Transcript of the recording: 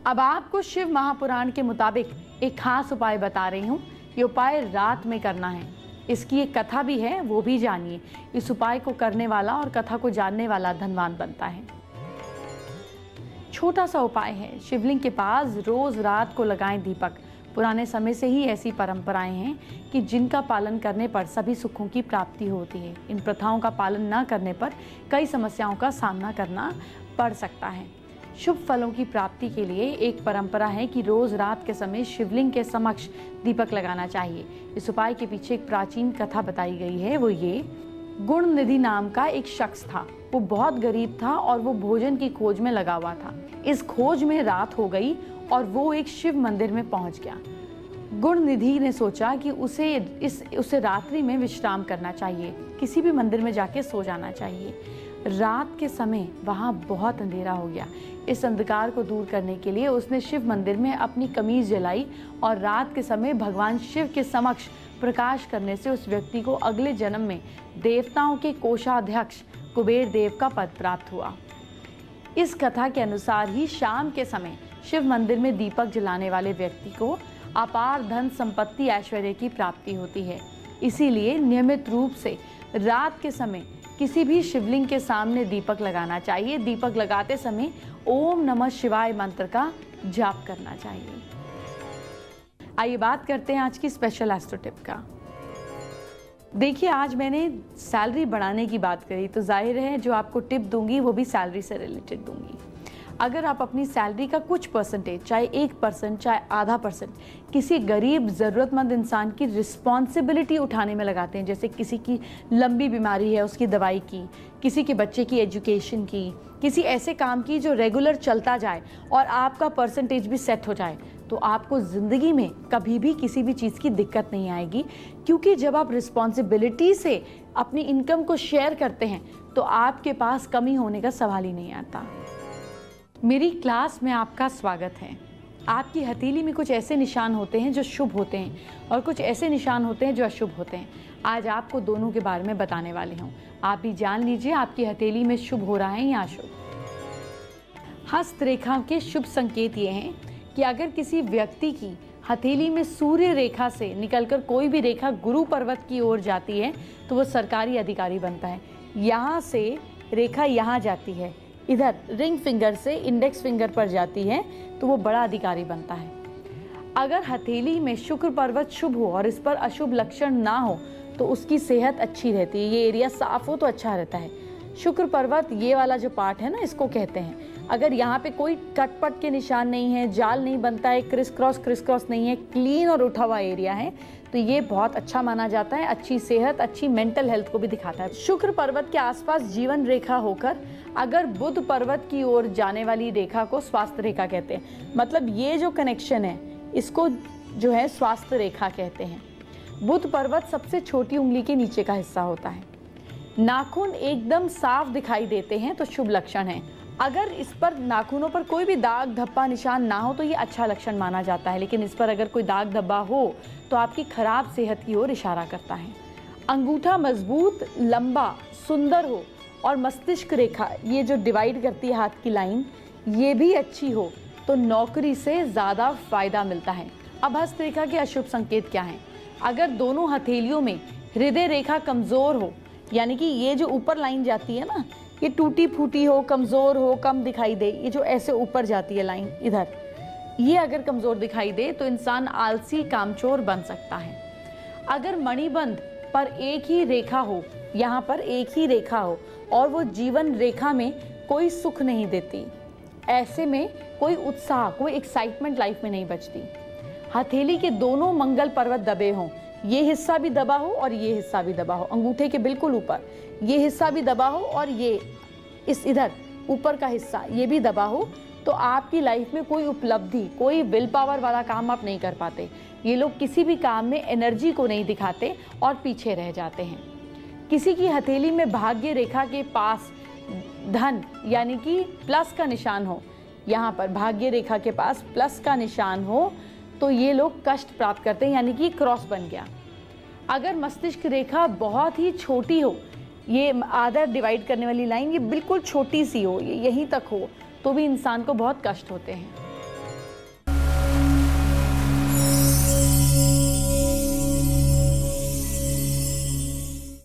अब आपको शिव महापुराण के मुताबिक एक खास उपाय बता रही हूँ। ये उपाय रात में करना है। इसकी एक कथा भी है, वो भी जानिए। इस उपाय को करने वाला और कथा को जानने वाला धनवान बनता है। छोटा सा उपाय है, शिवलिंग के पास रोज रात को लगाएं दीपक। पुराने समय से ही ऐसी परंपराएं हैं कि जिनका पालन करने पर सभी सुखों की प्राप्ति होती है। इन प्रथाओं का पालन न करने पर कई समस्याओं का सामना करना पड़ सकता है। शुभ फलों की प्राप्ति के लिए एक परंपरा है कि रोज रात के समय शिवलिंग के समक्ष दीपक लगाना चाहिए। इस उपाय के पीछे एक प्राचीन कथा बताई गई है। वो ये, गुणनिधि नाम का एक शख्स था। वो बहुत गरीब था और वो भोजन की खोज में लगा हुआ था। इस खोज में रात हो गई और वो एक शिव मंदिर में पहुंच गया। गुणनिधि ने सोचा कि उसे रात्रि में विश्राम करना चाहिए, किसी भी मंदिर में जाके सो जाना चाहिए। रात के समय वहाँ बहुत अंधेरा हो गया। इस अंधकार को दूर करने के लिए उसने शिव मंदिर में अपनी कमीज जलाई और रात के समय भगवान शिव के समक्ष प्रकाश करने से उस व्यक्ति को अगले जन्म में देवताओं के कोषाध्यक्ष कुबेर देव का पद प्राप्त हुआ। इस कथा के अनुसार ही शाम के समय शिव मंदिर में दीपक जलाने वाले व्यक्ति को अपार धन संपत्ति ऐश्वर्य की प्राप्ति होती है। इसीलिए नियमित रूप से रात के समय किसी भी शिवलिंग के सामने दीपक लगाना चाहिए। दीपक लगाते समय ओम नमः शिवाय मंत्र का जाप करना चाहिए। आइए बात करते हैं आज की स्पेशल एस्ट्रो टिप का। देखिए, आज मैंने सैलरी बढ़ाने की बात करी, तो जाहिर है जो आपको टिप दूंगी वो भी सैलरी से रिलेटेड दूंगी। अगर आप अपनी सैलरी का कुछ परसेंटेज, चाहे 1%, चाहे आधा %, किसी गरीब ज़रूरतमंद इंसान की रिस्पॉन्सिबिलिटी उठाने में लगाते हैं, जैसे किसी की लंबी बीमारी है उसकी दवाई की, किसी के बच्चे की एजुकेशन की, किसी ऐसे काम की जो रेगुलर चलता जाए और आपका परसेंटेज भी सेट हो जाए, तो आपको ज़िंदगी में कभी भी किसी भी चीज़ की दिक्कत नहीं आएगी। क्योंकि जब आप रिस्पॉन्सिबिलिटी से अपनी इनकम को शेयर करते हैं तो आपके पास कमी होने का सवाल ही नहीं आता। मेरी क्लास में आपका स्वागत है। आपकी हथेली में कुछ ऐसे निशान होते हैं जो शुभ होते हैं और कुछ ऐसे निशान होते हैं जो अशुभ होते हैं। आज आपको दोनों के बारे में बताने वाली हूँ। आप भी जान लीजिए आपकी हथेली में शुभ हो रहा है या अशुभ। हस्तरेखा के शुभ संकेत ये हैं कि अगर किसी व्यक्ति की हथेली में सूर्य रेखा से निकलकर कोई भी रेखा गुरु पर्वत की ओर जाती है तो वो सरकारी अधिकारी बनता है। यहाँ से रेखा यहाँ जाती है, इधर रिंग फिंगर से इंडेक्स फिंगर पर जाती है तो वो बड़ा अधिकारी बनता है। अगर हथेली में शुक्र पर्वत शुभ हो और इस पर अशुभ लक्षण ना हो तो उसकी सेहत अच्छी रहती है। ये एरिया साफ हो तो अच्छा रहता है। शुक्र पर्वत ये वाला जो पार्ट है ना, इसको कहते हैं। अगर यहाँ पे कोई कटपट के निशान नहीं है, जाल नहीं बनता है, क्रिस क्रॉस नहीं है, क्लीन और उठा हुआ एरिया है, तो ये बहुत अच्छा माना जाता है। अच्छी सेहत, अच्छी मेंटल हेल्थ को भी दिखाता है। शुक्र पर्वत के आसपास जीवन रेखा होकर अगर बुध पर्वत की ओर जाने वाली रेखा को स्वास्थ्य रेखा कहते हैं। मतलब ये जो कनेक्शन है इसको जो है स्वास्थ्य रेखा कहते हैं। बुध पर्वत सबसे छोटी उंगली के नीचे का हिस्सा होता है। नाखून एकदम साफ दिखाई देते हैं तो शुभ लक्षण है। अगर इस पर नाखूनों पर कोई भी दाग धब्बा निशान ना हो तो ये अच्छा लक्षण माना जाता है, लेकिन इस पर अगर कोई दाग धब्बा हो तो आपकी खराब सेहत की ओर इशारा करता है। अंगूठा मजबूत, लंबा, सुंदर हो और मस्तिष्क रेखा, ये जो डिवाइड करती है हाथ की लाइन, ये भी अच्छी हो तो नौकरी से ज़्यादा फायदा मिलता है। अब हस्तरेखा के अशुभ संकेत क्या हैं? अगर दोनों हथेलियों में हृदय रेखा कमज़ोर हो, यानी कि ये जो ऊपर लाइन जाती है ना, ये टूटी फूटी हो, कमज़ोर हो, कम दिखाई दे, ये जो ऐसे ऊपर जाती है लाइन इधर, ये अगर कमज़ोर दिखाई दे तो इंसान आलसी, कामचोर बन सकता है। अगर मणिबंध पर एक ही रेखा हो, यहाँ पर एक ही रेखा हो और वो जीवन रेखा में कोई सुख नहीं देती, ऐसे में कोई उत्साह, कोई एक्साइटमेंट लाइफ में नहीं बचती। हथेली के दोनों मंगल पर्वत दबे हों, ये हिस्सा भी दबा हो और ये हिस्सा भी दबा हो, अंगूठे के बिल्कुल ऊपर ये हिस्सा भी दबा हो और ये इस इधर ऊपर का हिस्सा ये भी दबा हो, तो आपकी लाइफ में कोई उपलब्धि, कोई विल पावर वाला काम आप नहीं कर पाते। ये लोग किसी भी काम में एनर्जी को नहीं दिखाते और पीछे रह जाते हैं। किसी की हथेली में भाग्य रेखा के पास धन यानी कि प्लस का निशान हो, यहाँ पर भाग्य रेखा के पास प्लस का निशान हो तो ये लोग कष्ट प्राप्त करते हैं, यानी कि क्रॉस बन गया। अगर मस्तिष्क रेखा बहुत ही छोटी हो, ये आधा डिवाइड करने वाली लाइन ये बिल्कुल छोटी सी हो, ये यहीं तक हो, तो भी इंसान को बहुत कष्ट होते हैं।